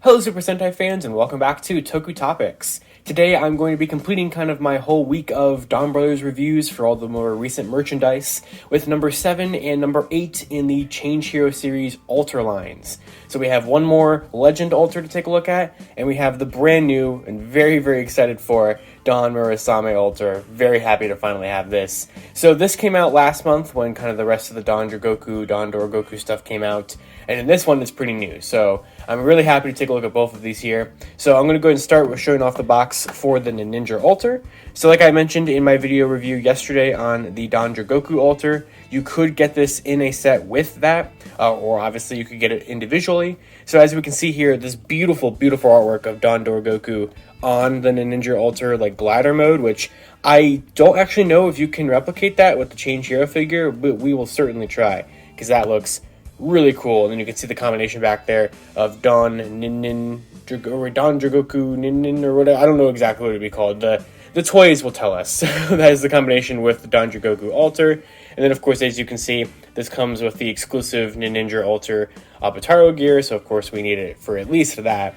Hello Super Sentai fans and welcome back to Toku Topics. Today I'm going to be completing kind of my whole week of Donbrothers reviews for all the more recent merchandise with number 7 and number 8 in the Change Hero series Altar lines. So we have one more Legend Altar to take a look at, and we have the brand new and very excited for Don Murasame Altar. Very happy to finally have this. So this came out last month when kind of the rest of the Don Dragoku stuff came out. And in this one, it's pretty new. So I'm really happy to take a look at both of these here. So I'm going to go ahead and start with showing off the box for the Ninninger Altar. So like I mentioned in my video review yesterday on the Don Dragoku Altar, you could get this in a set with that, or obviously you could get it individually. So as we can see here, this beautiful artwork of Don Dragoku on the Ninninger Altar, like glider mode, which I don't actually know if you can replicate that with the Change Hero figure, but we will certainly try, because that looks really cool. And then you can see the combination back there of Don Dragoku Ninin or whatever. I don't know exactly what it would be called. The toys will tell us. That is the combination with the Don Dragoku Altar. And then of course, as you can see, this comes with the exclusive Ninninger Altar Avataro gear. So of course we need it for at least that.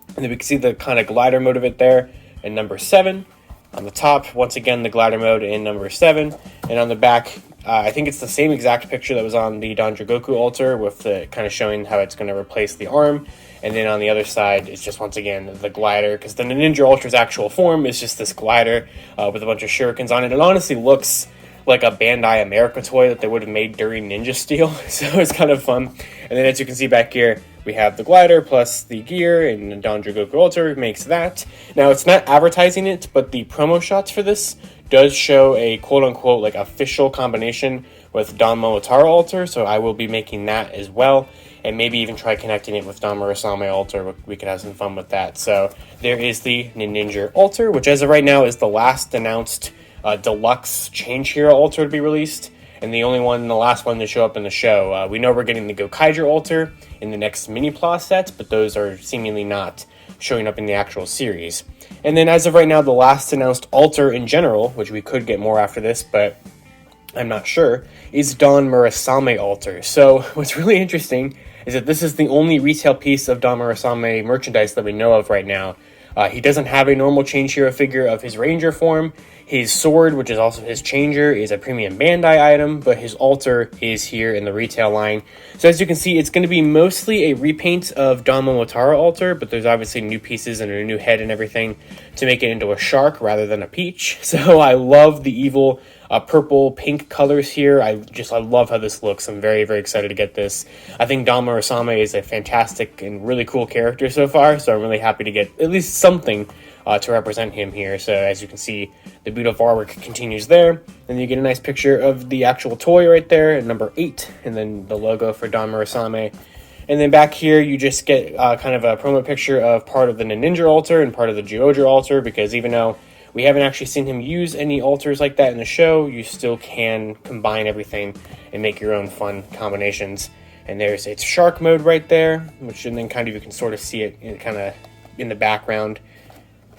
And then we can see the kind of glider mode of it there in number 7. On the top, once again, the glider mode in number 7. And on the back, I think it's the same exact picture that was on the Don Dragoku Altar, with the kind of showing how it's going to replace the arm. And then on the other side, it's just once again the glider, because the Ninninger Altar's actual form is just this glider with a bunch of shurikens on it. It honestly looks like a Bandai America toy that they would have made during Ninja Steel, so it's kind of fun. And then as you can see back here, we have the glider plus the gear, and the Don Dragoku Altar makes that. Now, it's not advertising it, but the promo shots for this does show a quote-unquote like official combination with Don Momotaro Altar, so I will be making that as well, and maybe even try connecting it with Don Murasame Altar. We could have some fun with that. So there is the Ninninger Altar, which as of right now is the last announced deluxe Change Hero Altar to be released, and the only one, the last one to show up in the show. We know we're getting the Gokaiger Altar in the next mini-plot set, but those are seemingly not showing up in the actual series. And then as of right now, the last announced altar in general, which we could get more after this, but I'm not sure, is Don Murasame Altar. So what's really interesting is that this is the only retail piece of Don Murasame merchandise that we know of right now. He doesn't have a normal Change Hero figure of his Ranger form. His sword, which is also his changer, is a premium Bandai item, but his altar is here in the retail line. So as you can see, it's going to be mostly a repaint of Don Momotaro Altar, but there's obviously new pieces and a new head and everything to make it into a shark rather than a peach. So I love the evil purple, pink colors here. I love how this looks. I'm very excited to get this. I think Don Murasame is a fantastic and really cool character so far, so I'm really happy to get at least something to represent him here. So as you can see, the beautiful artwork continues there, and you get a nice picture of the actual toy right there at number 8, and then the logo for Don Murasame. And then back here, you just get kind of a promo picture of part of the Ninninger Altar and part of the Geoja Altar, because even though we haven't actually seen him use any altars like that in the show, you still can combine everything and make your own fun combinations. And there's its shark mode right there, which and then kind of you can sort of see it in the background.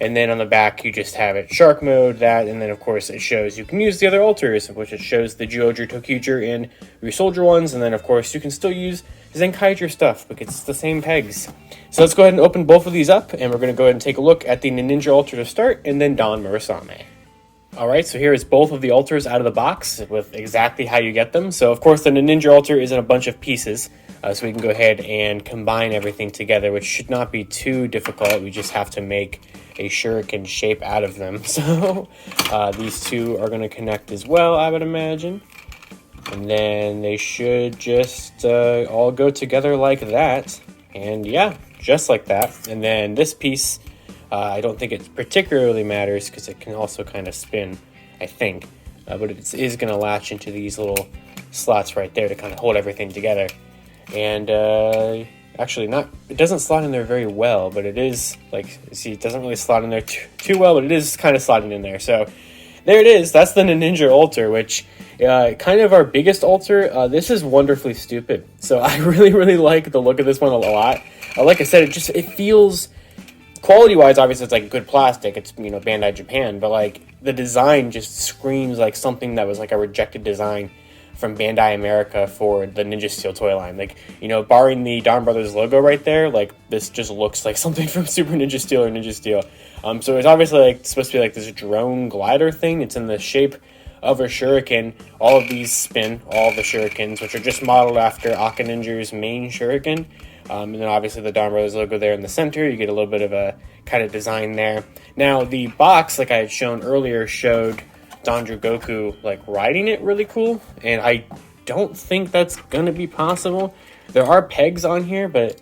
And then on the back, you just have it shark mode, that, and then of course it shows you can use the other altars, which it shows the Geoja, Tokyuger, and Ryusoldier ones, and then of course you can still use Zenkaiger stuff, because it's the same pegs. So let's go ahead and open both of these up, and we're going to go ahead and take a look at the Ninninger Altar to start, and then Don Murasame. Alright, so here is both of the altars out of the box with exactly how you get them. So of course the Ninninger Altar is in a bunch of pieces, so we can go ahead and combine everything together, which should not be too difficult. We just have to make a shuriken shape out of them. So these two are going to connect as well, I would imagine. And then they should just all go together like that. And yeah, just like that. And then this piece, I don't think it particularly matters because it can also kind of spin, I think. But it is going to latch into these little slots right there to kind of hold everything together. And actually it doesn't slot in there very well, but it is, like, see, it doesn't really slot in there too well, but it is kind of slotting in there. So there it is. That's the Ninninger Altar, which kind of our biggest altar. This is wonderfully stupid. So I really like the look of this one a lot. Like I said, it feels, quality-wise, obviously it's like good plastic. It's, Bandai Japan, but like the design just screams like something that was like a rejected design from Bandai America for the Ninja Steel toy line. Like, you know, barring the Don Brothers logo right there, like, this just looks like something from Super Ninja Steel or Ninja Steel. So it's obviously like supposed to be like this drone glider thing. It's in the shape of a shuriken. All of these spin, all of the shurikens, which are just modeled after Ninja's main shuriken. And then obviously the Don Brothers logo there in the center. You get a little bit of a kind of design there. Now the box, like I had shown earlier, showed Don Dragoku like riding it really cool, and I don't think that's gonna be possible. There are pegs on here, but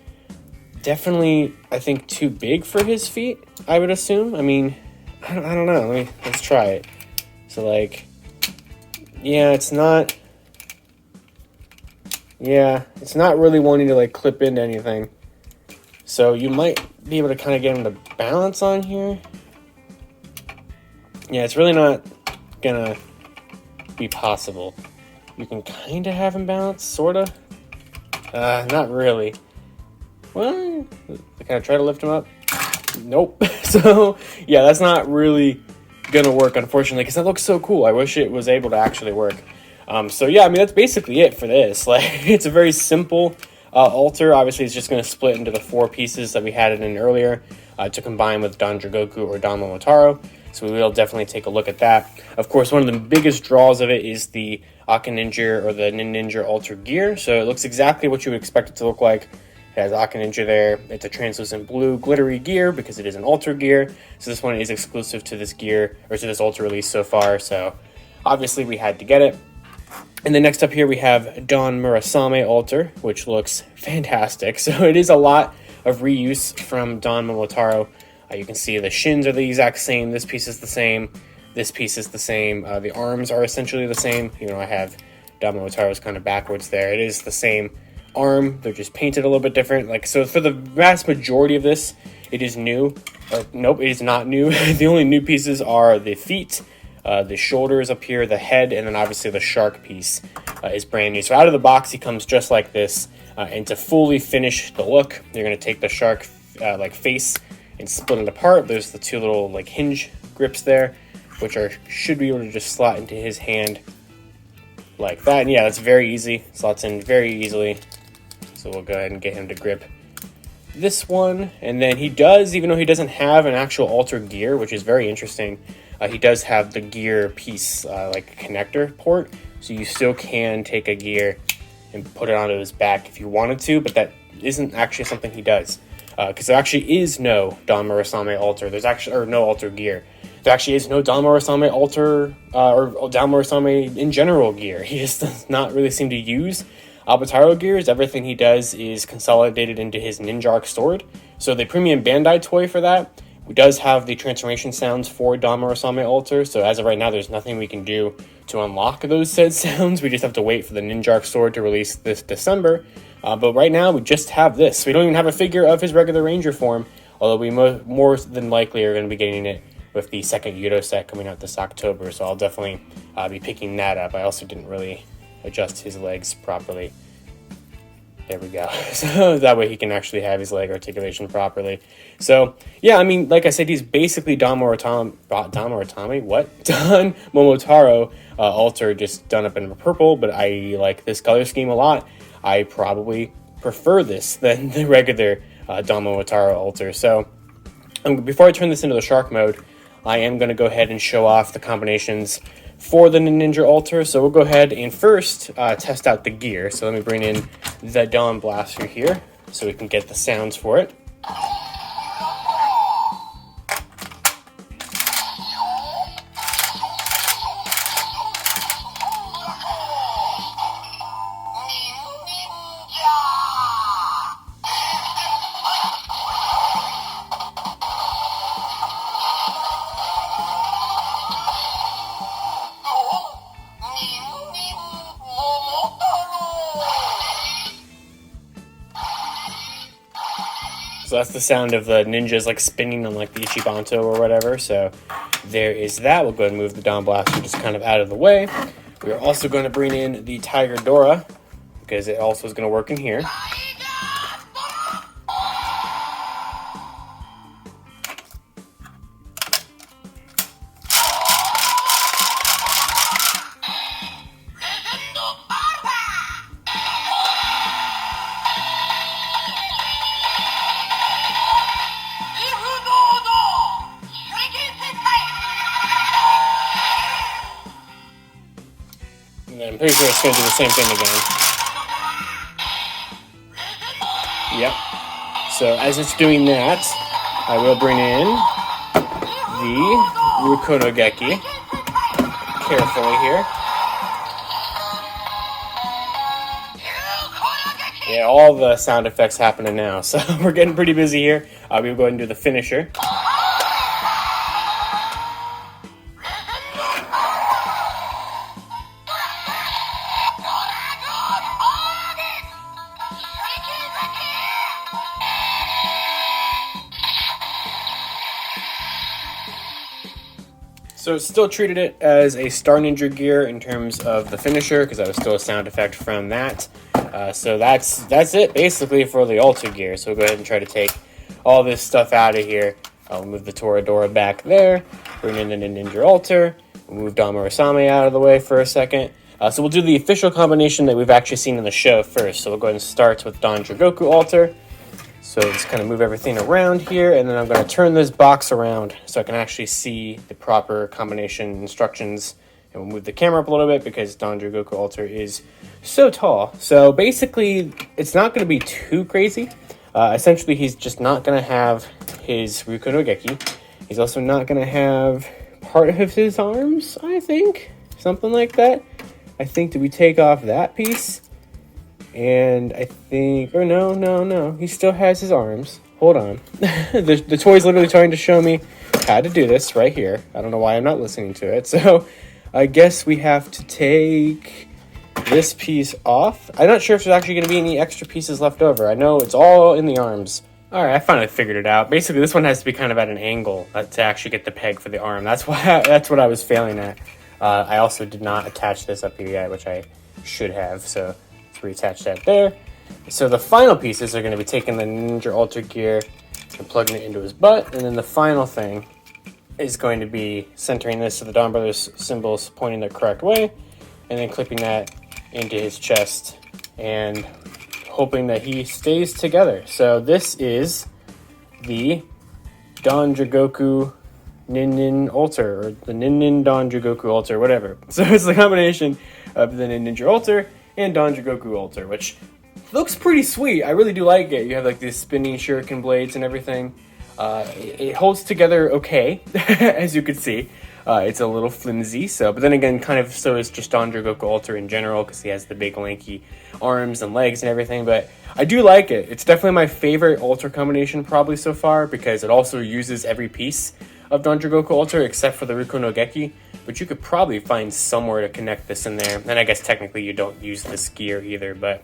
definitely I think too big for his feet, I would assume. I mean, I don't know. Let's try it. So like, yeah, it's not really wanting to like clip into anything. So you might be able to kind of get him to balance on here. Yeah, it's really not gonna be possible. You can kind of have him balance, sorta. Not really. Well, can I try to lift him up? Nope. So yeah, that's not really gonna work, unfortunately, because that looks so cool. I wish it was able to actually work. So yeah, I mean, that's basically it for this. Like, it's a very simple altar. Obviously, it's just gonna split into the 4 pieces that we had it in earlier to combine with Don Dragoku or Don Momotaro. So we will definitely take a look at that. Of course, one of the biggest draws of it is the Ninninger or the Ninninger Altar gear. So it looks exactly what you would expect it to look like. It has Ninninger there. It's a translucent blue glittery gear because it is an altar gear. So this one is exclusive to this gear, or to this altar release so far. So obviously we had to get it. And then next up here we have Don Murasame Altar, which looks fantastic. So it is a lot of reuse from Don Momotaro. You can see the shins are the exact same. This piece is the same. This piece is the same. The arms are essentially the same. You know, I have Don Momotaro's kind of backwards there. It is the same arm. They're just painted a little bit different. Like, so for the vast majority of this, it is new. Nope, it is not new. The only new pieces are the feet, the shoulders up here, the head, and then obviously the shark piece is brand new. So out of the box, he comes just like this. And to fully finish the look, you're going to take the shark like face and split it apart. There's the 2 little like hinge grips there, which should be able to just slot into his hand like that. And yeah, that's very easy. Slots in very easily. So we'll go ahead and get him to grip this one. And then he does, even though he doesn't have an actual altar gear, which is very interesting, he does have the gear piece, like connector port. So you still can take a gear and put it onto his back if you wanted to, but that isn't actually something he does. Because there actually is no Don Murasame Altar. There's actually, or no altar gear. There actually is no Don Murasame Altar, or Don Murasame in general gear. He just does not really seem to use Avataro gears. Everything he does is consolidated into his Ninjark sword. So the premium Bandai toy for that does have the transformation sounds for Don Murasame Altar. So as of right now, there's nothing we can do to unlock those said sounds. We just have to wait for the Ninjark sword to release this December. But right now, we just have this. We don't even have a figure of his regular Ranger form, although we more than likely are going to be getting it with the second Yudo set coming out this October. So I'll definitely be picking that up. I also didn't really adjust his legs properly. There we go. So that way he can actually have his leg articulation properly. So, yeah, I mean, like I said, he's basically Don Momotaro Altar, just done up in purple, but I like this color scheme a lot. I probably prefer this than the regular Don Momotaro Altar. So, before I turn this into the shark mode, I am going to go ahead and show off the combinations for the Ninja Altar. So we'll go ahead and first test out the gear. So let me bring in the Dawn Blaster here so we can get the sounds for it. So that's the sound of the ninjas like spinning on like the Ichibanto or whatever. So there is that. We'll go ahead and move the Dawn Blaster just kind of out of the way. We are also going to bring in the Tiger Dora because it also is going to work in here. pretty sure it's going to do the same thing again. Yep. So as it's doing that, I will bring in the Rukonogeki carefully here. Yeah, all the sound effects happening now, so we're getting pretty busy here. We'll go ahead and do the finisher. So still treated it as a Star Ninja gear in terms of the finisher, because that was still a sound effect from that. So that's it basically for the Altar gear. So we'll go ahead and try to take all this stuff out of here. I'll move the Toradora back there, bring in the Ninninger Altar, we'll move Don Murasame out of the way for a second. So we'll do the official combination that we've actually seen in the show first. So we'll go ahead and start with Don Dragoku Altar. So just kind of move everything around here, and then I'm going to turn this box around so I can actually see the proper combination instructions. And we'll move the camera up a little bit because Don Dragoku Altar is so tall. So basically, it's not going to be too crazy. Essentially, he's just not going to have his Rukonogeki. He's also not going to have part of his arms, I think. Something like that. I think, did we take off that piece? And I think, or no, he still has his arms. Hold on. The toy's literally trying to show me how to do this right here. I don't know why I'm not listening to it. So I guess we have to take this piece off. I'm not sure if there's actually going to be any extra pieces left over. I know it's all in the arms. All right, I finally figured it out. Basically, this one has to be kind of at an angle to actually get the peg for the arm. That's what I was failing at. I also did not attach this up here yet, which I should have. So reattach that there. So the final pieces are going to be taking the Ninja Altar gear and plugging it into his butt, and then the final thing is going to be centering this to the Donbrothers symbols pointing the correct way, and then clipping that into his chest and hoping that he stays together. So this is the Don Dragoku Ninnin Altar, or the Ninnin Don Dragoku Altar, whatever. So it's the combination of the Ninja Altar and Don Dragoku Altar, which looks pretty sweet. I really do like it. You have like these spinning shuriken blades and everything. It holds together okay, as you can see. It's a little flimsy, but then again, kind of so is just Don Dragoku Altar in general, because he has the big lanky arms and legs and everything, but I do like it. It's definitely my favorite Altar combination probably so far, because it also uses every piece of Don Dragoku Altar except for the Rukonogeki, but you could probably find somewhere to connect this in there. And I guess technically you don't use this gear either, but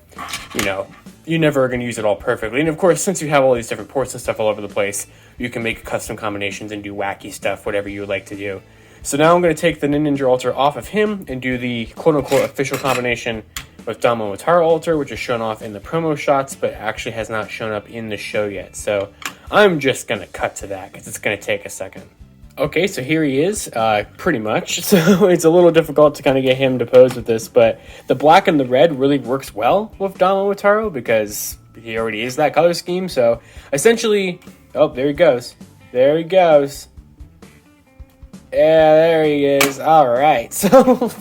you know, you're never going to use it all perfectly. And of course, since you have all these different ports and stuff all over the place, you can make custom combinations and do wacky stuff, whatever you would like to do. So now I'm going to take the Ninninger Altar off of him and do the quote-unquote official combination with Don Momotaro Altar, which is shown off in the promo shots, but actually has not shown up in the show yet. So I'm just going to cut to that because it's going to take a second. Okay, so here he is, pretty much. So it's a little difficult to kind of get him to pose with this, but the black and the red really works well with Don Momotaro because he already is that color scheme. So essentially, oh, there he goes. There he goes. Yeah, there he is. All right. So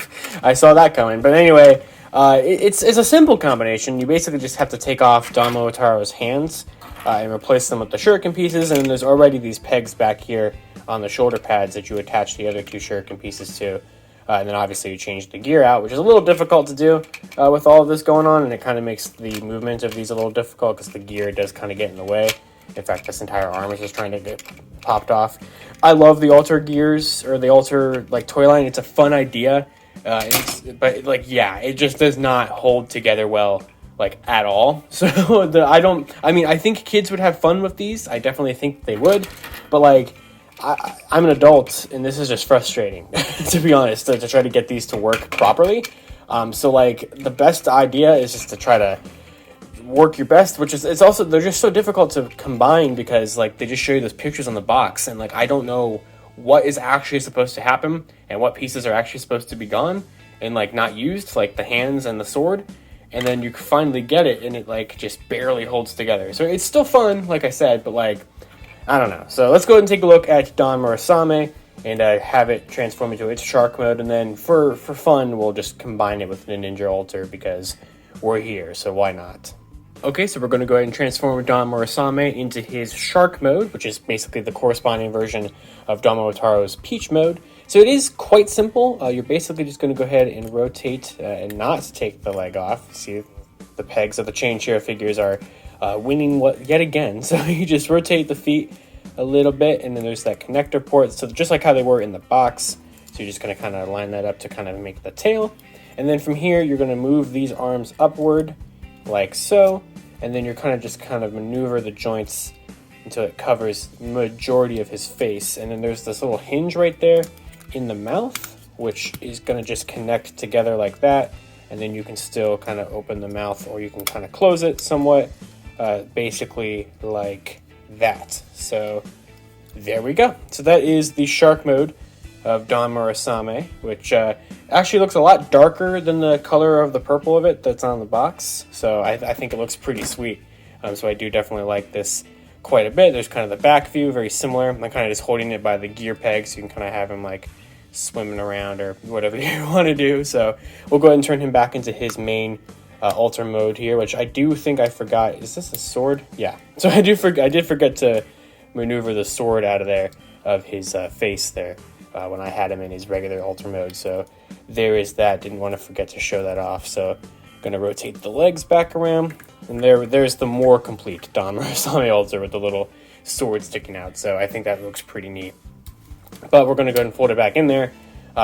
I saw that coming. But anyway, it's a simple combination. You basically just have to take off Don Momotaro's hands and replace them with the shuriken pieces. And there's already these pegs back here on the shoulder pads that you attach the other two shuriken pieces to. And then obviously you change the gear out, which is a little difficult to do with all of this going on. And it kind of makes the movement of these a little difficult because the gear does kind of get in the way. In fact, this entire arm is just trying to get popped off. I love the Altar gears, or the Altar like toy line. It's a fun idea, but like, yeah, it just does not hold together well, like at all. So I think kids would have fun with these. I definitely think they would, but like, I'm an adult, and this is just frustrating, to be honest, to try to get these to work properly. So like, the best idea is just to try to work your best, which is, it's also, they're just so difficult to combine because like they just show you those pictures on the box, and like I don't know what is actually supposed to happen and what pieces are actually supposed to be gone and like not used, like the hands and the sword, and then you finally get it and it like just barely holds together. So it's still fun, like I said, but like I don't know. So let's go ahead and take a look at Don Murasame and have it transform into its shark mode, and then for fun, we'll just combine it with the Ninninger Altar because we're here, so why not? Okay, so we're going to go ahead and transform Don Murasame into his shark mode, which is basically the corresponding version of Don Momotaro's peach mode. So it is quite simple. You're basically just going to go ahead and rotate and not take the leg off. See, the pegs of the chain share figures are winning yet again. So you just rotate the feet a little bit, and then there's that connector port. So just like how they were in the box. So you're just going to kind of line that up to kind of make the tail. And then from here, you're going to move these arms upward like so. And then you're kind of maneuver the joints until it covers the majority of his face. And then there's this little hinge right there in the mouth, which is going to just connect together like that. And then you can still kind of open the mouth, or you can kind of close it somewhat, basically like that. So there we go. So that is the shark mode of Don Murasame, which actually looks a lot darker than the color of the purple of it that's on the box. So I think it looks pretty sweet. So I do definitely like this quite a bit. There's kind of the back view, very similar. I'm kind of just holding it by the gear peg, so you can kind of have him like swimming around or whatever you want to do. So we'll go ahead and turn him back into his main altar mode here, which I do think I forgot. Is this a sword? Yeah. So I did forget to maneuver the sword out of there, of his face there. When I had him in his regular altar mode. So there is that. Didn't want to forget to show that off. So I'm going to rotate the legs back around. And there's the more complete Don Murasame altar with the little sword sticking out. So I think that looks pretty neat. But we're going to go ahead and fold it back in there.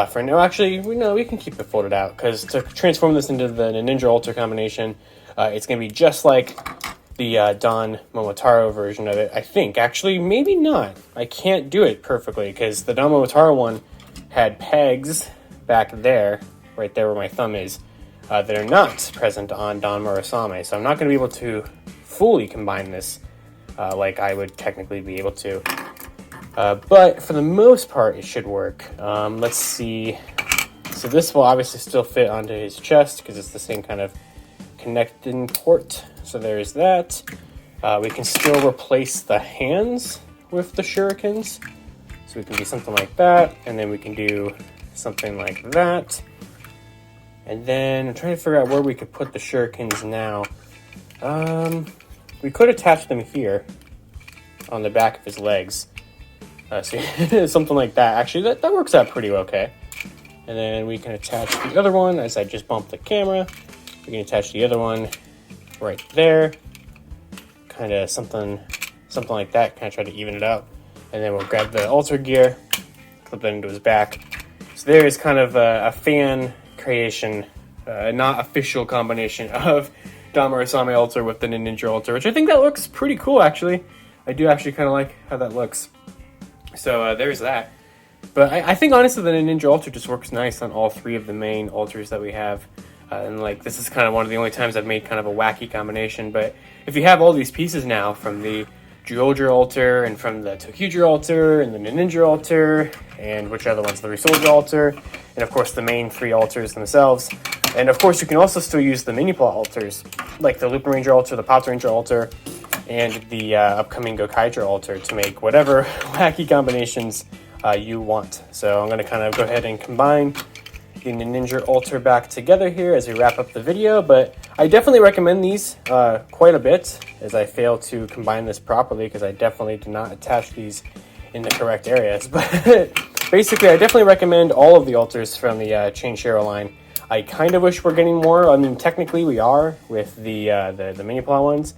For now, actually, we can keep it folded out. Because to transform this into the Ninninger altar combination, it's going to be just like the Don Momotaro version of it, I think. Actually, maybe not. I can't do it perfectly because the Don Momotaro one had pegs back there, right there where my thumb is, that are not present on Don Murasame. So I'm not going to be able to fully combine this like I would technically be able to. But for the most part, it should work. Let's see. So this will obviously still fit onto his chest because it's the same kind of connecting port. So there's that. We can still replace the hands with the shurikens. So we can do something like that, and then we can do something like that. And then I'm trying to figure out where we could put the shurikens now. We could attach them here on the back of his legs. So something like that. Actually, that works out pretty okay. And then we can attach the other one, as I just bumped the camera. We can attach the other one right there, kind of something like that, kind of try to even it out. And then we'll grab the altar gear, clip that into his back. So there is kind of a fan creation, not official combination of Don Murasame altar with the Ninninger altar, which I think that looks pretty cool, actually. I do actually kind of like how that looks. So there's that. But I think, honestly, the Ninninger altar just works nice on all three of the main altars that we have. And like, this is kind of one of the only times I've made kind of a wacky combination. But if you have all these pieces now from the Zyuohger altar and from the Tokyuger altar and the Ninninger altar and which other ones, the Resolger altar, and of course the main three altars themselves. And of course you can also still use the mini plot altars like the Lupin Ranger altar, the Pop Ranger altar, and the upcoming Gokaiger altar to make whatever wacky combinations you want. So I'm going to kind of go ahead and combine the Ninninger altar back together here as we wrap up the video, but I definitely recommend these quite a bit as I fail to combine this properly because I definitely did not attach these in the correct areas. But basically, I definitely recommend all of the altars from the Chain Shero line. I kind of wish we're getting more. I mean, technically we are with the mini plot ones,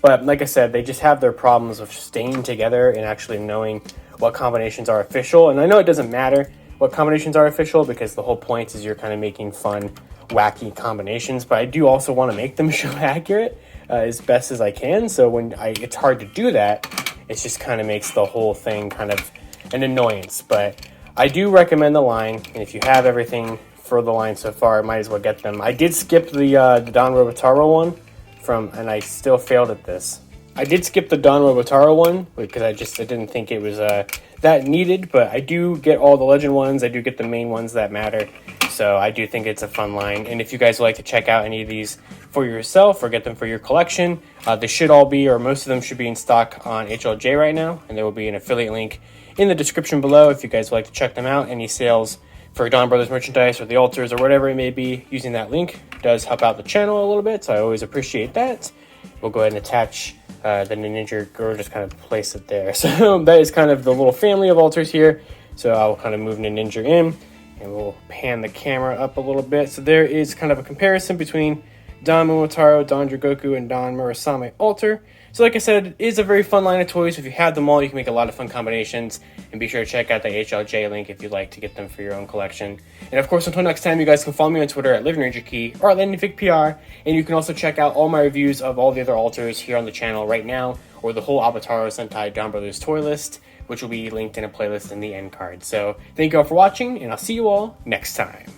but like I said, they just have their problems of staying together and actually knowing what combinations are official. And I know it doesn't matter what combinations are official because the whole point is you're kind of making fun, wacky combinations, but I do also want to make them show accurate as best as I can. So when it's hard to do that, it just kind of makes the whole thing kind of an annoyance. But I do recommend the line, and if you have everything for the line so far, I might as well get them. I did skip the Don Robotaro one and I still failed at this. I did skip the Don Robotaro one because I didn't think it was that needed, but I do get all the legend ones. I do get the main ones that matter. So I do think it's a fun line. And if you guys would like to check out any of these for yourself or get them for your collection. They should all be, or most of them should be in stock on HLJ right now, and there will be an affiliate link in the description below if you guys would like to check them out. Any sales for Don Brothers merchandise or the altars or whatever it may be, using that link does help out the channel a little bit, so I always appreciate that. We'll go ahead and attach the Ninninger, or just kind of place it there. So that is kind of the little family of altars here. So I'll kind of move Ninninger in, and we'll pan the camera up a little bit. So there is kind of a comparison between Don Momotaro, Don Dragoku, and Don Murasame Altar. So like I said, it is a very fun line of toys. If you have them all, you can make a lot of fun combinations. And be sure to check out the HLJ link if you'd like to get them for your own collection. And of course, until next time, you guys can follow me on Twitter at LivingRangerKey or at LandingFigPR. And you can also check out all my reviews of all the other altars here on the channel right now, or the whole Avataro Sentai Donbrothers toy list, which will be linked in a playlist in the end card. So thank you all for watching, and I'll see you all next time.